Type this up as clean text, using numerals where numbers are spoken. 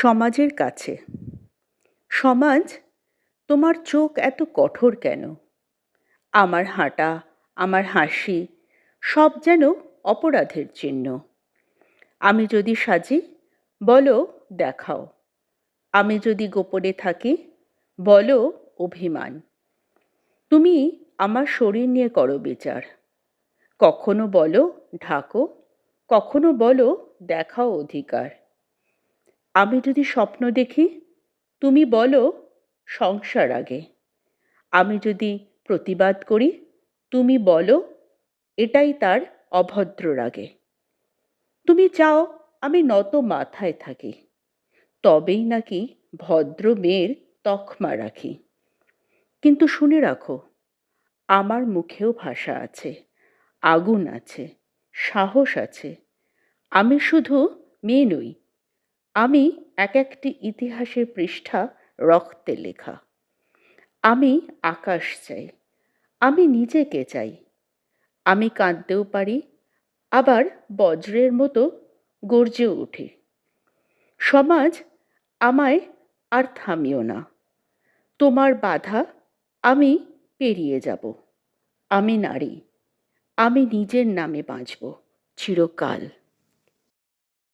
সমাজের কাছে। সমাজ, তোমার চোখ এত কঠোর কেন? আমার হাঁটা, আমার হাসি সব যেন অপরাধের চিহ্ন। আমি যদি সাজি, বলো দেখাও। আমি যদি গোপনে থাকি, বলো অভিমান। তুমি আমার শরীর নিয়ে করো বিচার। কখনো বলো ঢাকো, কখনো বলো দেখাও অধিকার। আমি যদি স্বপ্ন দেখি, তুমি বলো সংসার আগে। আমি যদি প্রতিবাদ করি, তুমি বলো এটাই তার অভদ্র রাগে। তুমি চাও আমি নত মাথায় থাকি, তবেই নাকি ভদ্র মেয়ের তকমা রাখি। কিন্তু শুনে রাখো, আমার মুখেও ভাষা আছে, আগুন আছে, সাহস আছে। আমি শুধু মেয়ে নই, আমি এক একটি ইতিহাসের পৃষ্ঠা রক্তে লেখা। আমি আকাশ চাই, আমি নিজেকে চাই। আমি কাঁদতেও পারি, আবার বজ্রের মতো গর্জেও উঠি। সমাজ, আমায় আর থামিও না। তোমার বাধা আমি পেরিয়ে যাব। আমি নারী, আমি নিজের নামে বাঁচব চিরকাল।